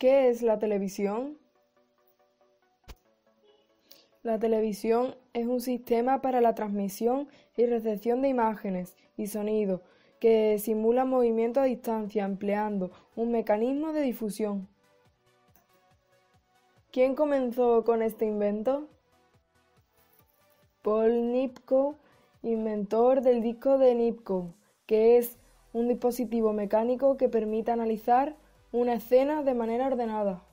¿Qué es la televisión? La televisión es un sistema para la transmisión y recepción de imágenes y sonido que simula movimiento a distancia empleando un mecanismo de difusión. ¿Quién comenzó con este invento? Paul Nipkow, inventor del disco de Nipkow, que es un dispositivo mecánico que permite analizar una escena de manera ordenada.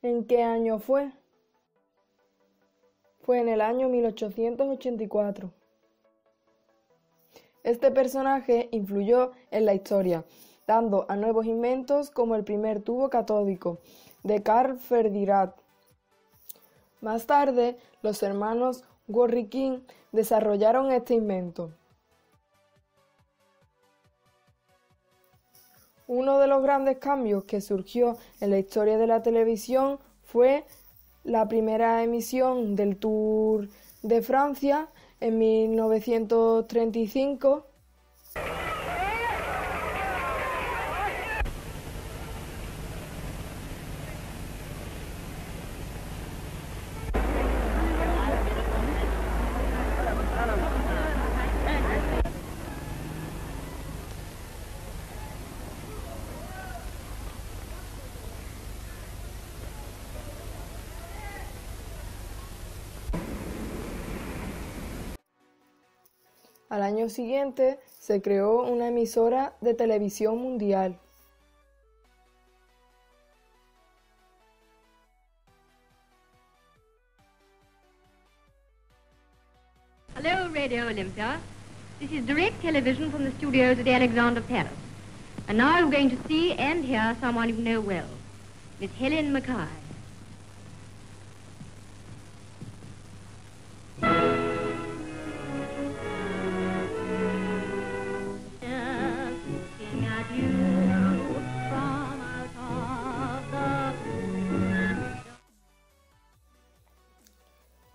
¿En qué año fue? Fue en el año 1884. Este personaje influyó en la historia, dando a nuevos inventos como el primer tubo catódico, de Carl Ferdinand. Más tarde, los hermanos Warrikin desarrollaron este invento. Uno de los grandes cambios que surgió en la historia de la televisión fue la primera emisión del Tour de Francia en 1935. Al año siguiente se creó una emisora de televisión mundial. Hello, Radio Olympia. This is direct television from the studios at the Alexander Palace. And now we're going to see and hear someone you know well, Miss Helen Mackay. Looking at you from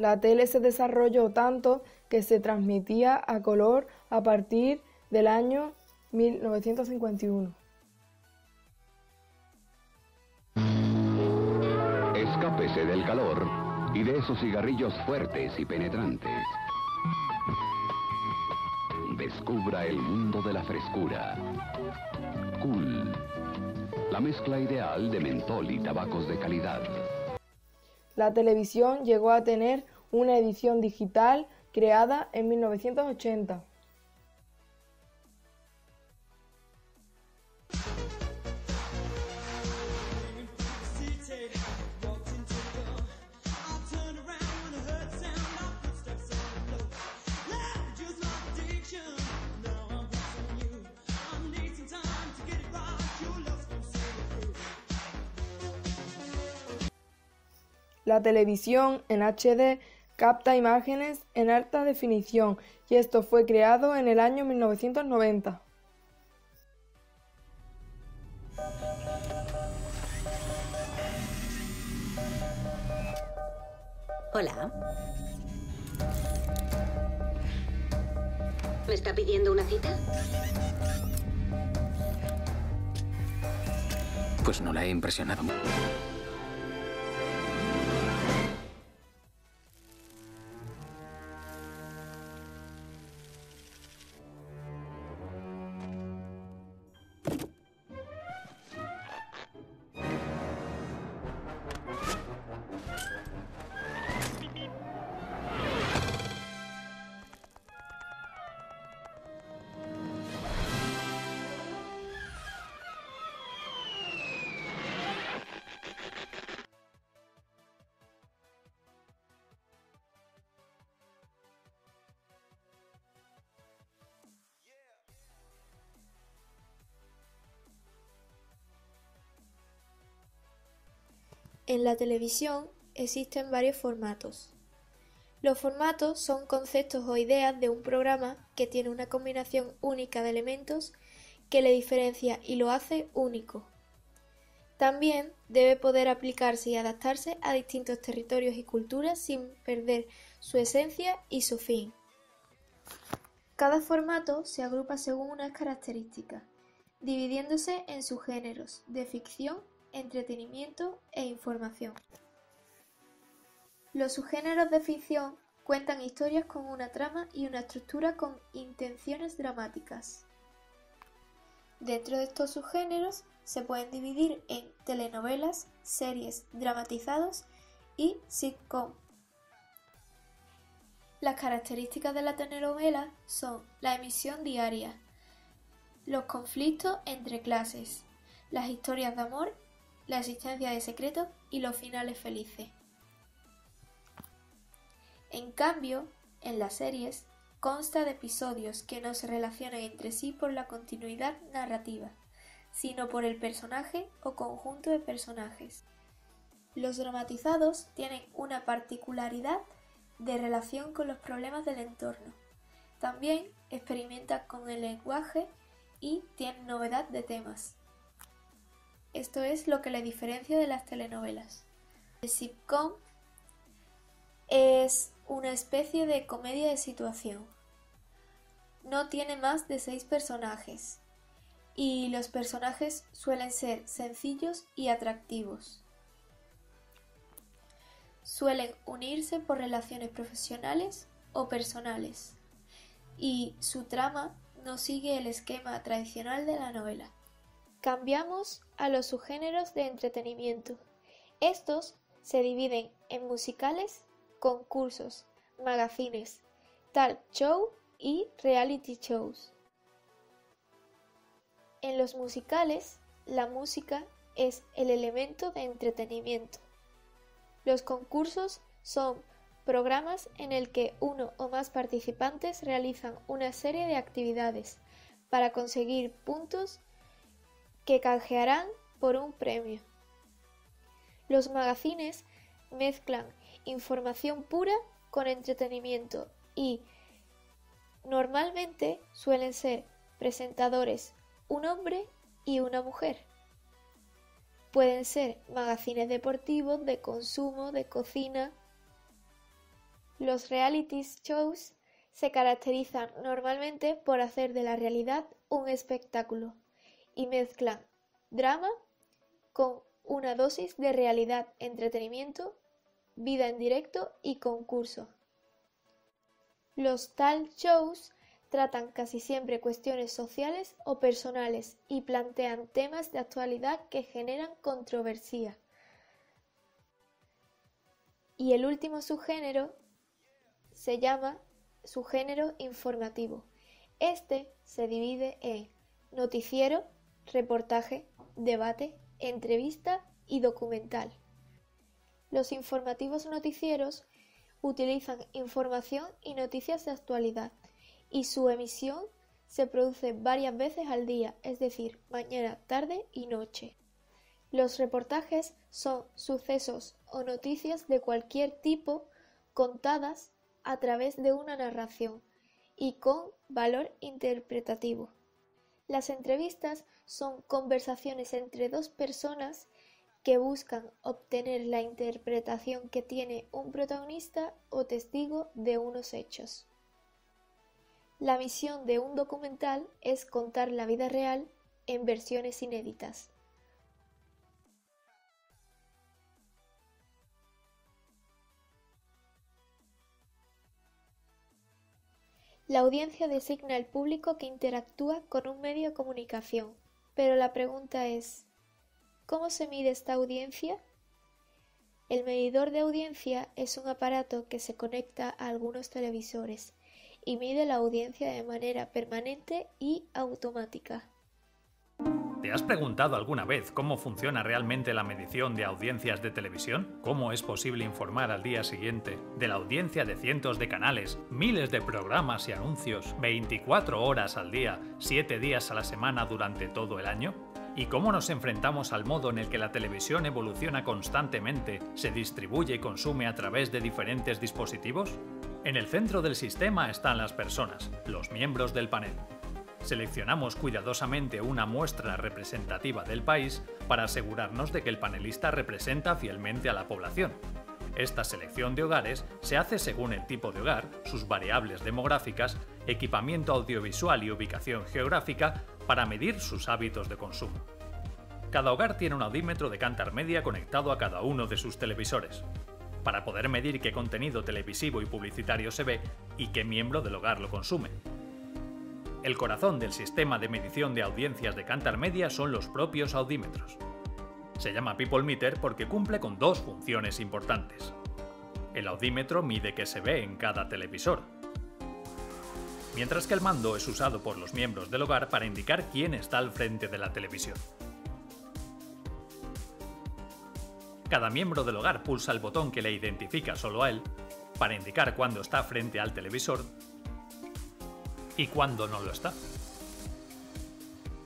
La tele se desarrolló tanto que se transmitía a color a partir del año 1951. Escápese del calor y de esos cigarrillos fuertes y penetrantes. Descubra el mundo de la frescura. Cool. La mezcla ideal de mentol y tabacos de calidad. La televisión llegó a tener una edición digital creada en 1980. La televisión en HD capta imágenes en alta definición y esto fue creado en el año 1990. Hola. ¿Me está pidiendo una cita? Pues no la he impresionado. En la televisión existen varios formatos. Los formatos son conceptos o ideas de un programa que tiene una combinación única de elementos que le diferencia y lo hace único. También debe poder aplicarse y adaptarse a distintos territorios y culturas sin perder su esencia y su fin. Cada formato se agrupa según unas características, dividiéndose en subgéneros de ficción, entretenimiento e información. Los subgéneros de ficción cuentan historias con una trama y una estructura con intenciones dramáticas. Dentro de estos subgéneros se pueden dividir en telenovelas, series dramatizados y sitcom. Las características de la telenovela son la emisión diaria, los conflictos entre clases, las historias de amor, la existencia de secretos y los finales felices. En cambio, en las series consta de episodios que no se relacionan entre sí por la continuidad narrativa, sino por el personaje o conjunto de personajes. Los dramatizados tienen una particularidad de relación con los problemas del entorno. También experimentan con el lenguaje y tienen novedad de temas. Esto es lo que le diferencia de las telenovelas. El sitcom es una especie de comedia de situación. No tiene más de 6 personajes y los personajes suelen ser sencillos y atractivos. Suelen unirse por relaciones profesionales o personales y su trama no sigue el esquema tradicional de la novela. Cambiamos a los subgéneros de entretenimiento. Estos se dividen en musicales, concursos, magazines, talk show y reality shows. En los musicales, la música es el elemento de entretenimiento. Los concursos son programas en el que uno o más participantes realizan una serie de actividades para conseguir puntos que canjearán por un premio. Los magazines mezclan información pura con entretenimiento y normalmente suelen ser presentadores un hombre y una mujer. Pueden ser magazines deportivos, de consumo, de cocina. Los reality shows se caracterizan normalmente por hacer de la realidad un espectáculo y mezclan drama con una dosis de realidad, entretenimiento, vida en directo y concurso. Los talk shows tratan casi siempre cuestiones sociales o personales y plantean temas de actualidad que generan controversia. Y el último subgénero se llama subgénero informativo. Este se divide en noticiero, reportaje, debate, entrevista y documental. Los informativos noticieros utilizan información y noticias de actualidad y su emisión se produce varias veces al día, es decir, mañana, tarde y noche. Los reportajes son sucesos o noticias de cualquier tipo contadas a través de una narración y con valor interpretativo. Las entrevistas son conversaciones entre dos personas que buscan obtener la interpretación que tiene un protagonista o testigo de unos hechos. La misión de un documental es contar la vida real en versiones inéditas. La audiencia designa el público que interactúa con un medio de comunicación, pero la pregunta es, ¿cómo se mide esta audiencia? El medidor de audiencia es un aparato que se conecta a algunos televisores y mide la audiencia de manera permanente y automática. ¿Te has preguntado alguna vez cómo funciona realmente la medición de audiencias de televisión? ¿Cómo es posible informar al día siguiente de la audiencia de cientos de canales, miles de programas y anuncios, 24 horas al día, 7 días a la semana durante todo el año? ¿Y cómo nos enfrentamos al modo en el que la televisión evoluciona constantemente, se distribuye y consume a través de diferentes dispositivos? En el centro del sistema están las personas, los miembros del panel. Seleccionamos cuidadosamente una muestra representativa del país para asegurarnos de que el panelista representa fielmente a la población. Esta selección de hogares se hace según el tipo de hogar, sus variables demográficas, equipamiento audiovisual y ubicación geográfica para medir sus hábitos de consumo. Cada hogar tiene un audímetro de Kantar Media conectado a cada uno de sus televisores, para poder medir qué contenido televisivo y publicitario se ve y qué miembro del hogar lo consume. El corazón del sistema de medición de audiencias de Kantar Media son los propios audímetros. Se llama People Meter porque cumple con dos funciones importantes. El audímetro mide qué se ve en cada televisor, mientras que el mando es usado por los miembros del hogar para indicar quién está al frente de la televisión. Cada miembro del hogar pulsa el botón que le identifica solo a él para indicar cuándo está frente al televisor y cuándo no lo está.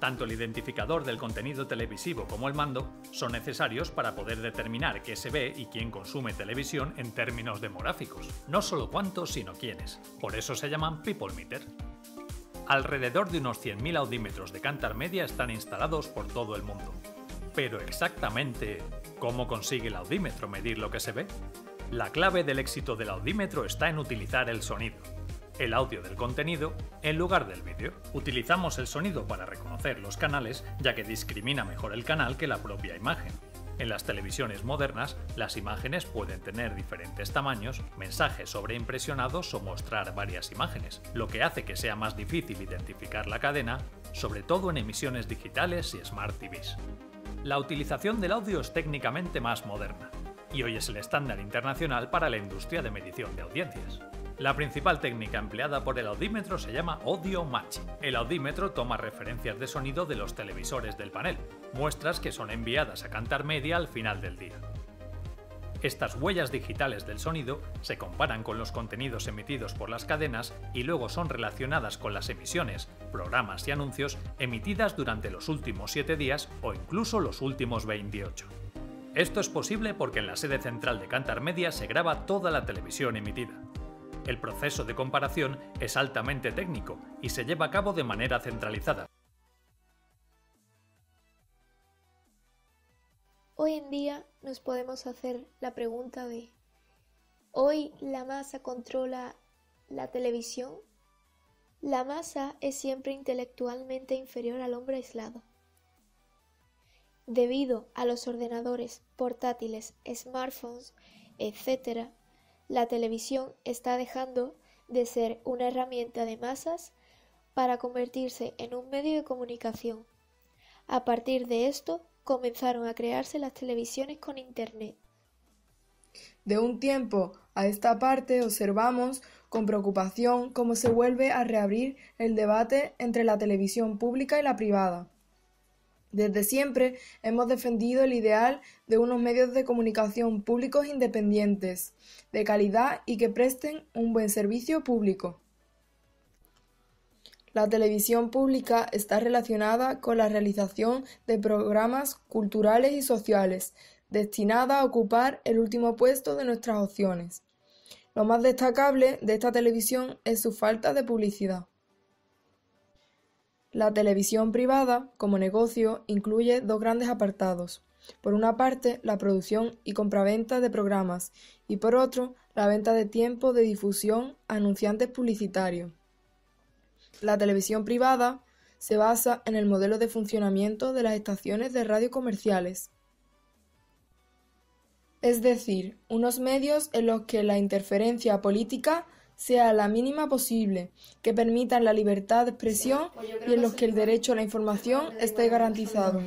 Tanto el identificador del contenido televisivo como el mando son necesarios para poder determinar qué se ve y quién consume televisión en términos demográficos, no solo cuántos sino quiénes. Por eso se llaman People Meter. Alrededor de unos 100.000 audímetros de Kantar Media están instalados por todo el mundo. Pero exactamente, ¿cómo consigue el audímetro medir lo que se ve? La clave del éxito del audímetro está en utilizar el sonido, el audio del contenido, en lugar del vídeo. Utilizamos el sonido para reconocer los canales, ya que discrimina mejor el canal que la propia imagen. En las televisiones modernas, las imágenes pueden tener diferentes tamaños, mensajes sobreimpresionados o mostrar varias imágenes, lo que hace que sea más difícil identificar la cadena, sobre todo en emisiones digitales y Smart TVs. La utilización del audio es técnicamente más moderna, y hoy es el estándar internacional para la industria de medición de audiencias. La principal técnica empleada por el audímetro se llama Audio Matching. El audímetro toma referencias de sonido de los televisores del panel, muestras que son enviadas a Kantar Media al final del día. Estas huellas digitales del sonido se comparan con los contenidos emitidos por las cadenas y luego son relacionadas con las emisiones, programas y anuncios emitidas durante los últimos 7 días o incluso los últimos 28. Esto es posible porque en la sede central de Kantar Media se graba toda la televisión emitida. El proceso de comparación es altamente técnico y se lleva a cabo de manera centralizada. Hoy en día nos podemos hacer la pregunta de ¿Hoy la masa controla la televisión? La masa es siempre intelectualmente inferior al hombre aislado. Debido a los ordenadores, portátiles, smartphones, etc., la televisión está dejando de ser una herramienta de masas para convertirse en un medio de comunicación. A partir de esto, comenzaron a crearse las televisiones con Internet. De un tiempo a esta parte observamos con preocupación cómo se vuelve a reabrir el debate entre la televisión pública y la privada. Desde siempre hemos defendido el ideal de unos medios de comunicación públicos independientes, de calidad y que presten un buen servicio público. La televisión pública está relacionada con la realización de programas culturales y sociales, destinada a ocupar el último puesto de nuestras opciones. Lo más destacable de esta televisión es su falta de publicidad. La televisión privada, como negocio, incluye dos grandes apartados. Por una parte, la producción y compraventa de programas y por otro, la venta de tiempo de difusión a anunciantes publicitarios. La televisión privada se basa en el modelo de funcionamiento de las estaciones de radio comerciales. Es decir, unos medios en los que la interferencia política sea la mínima posible, que permitan la libertad de expresión y en los que el derecho a la información esté garantizado.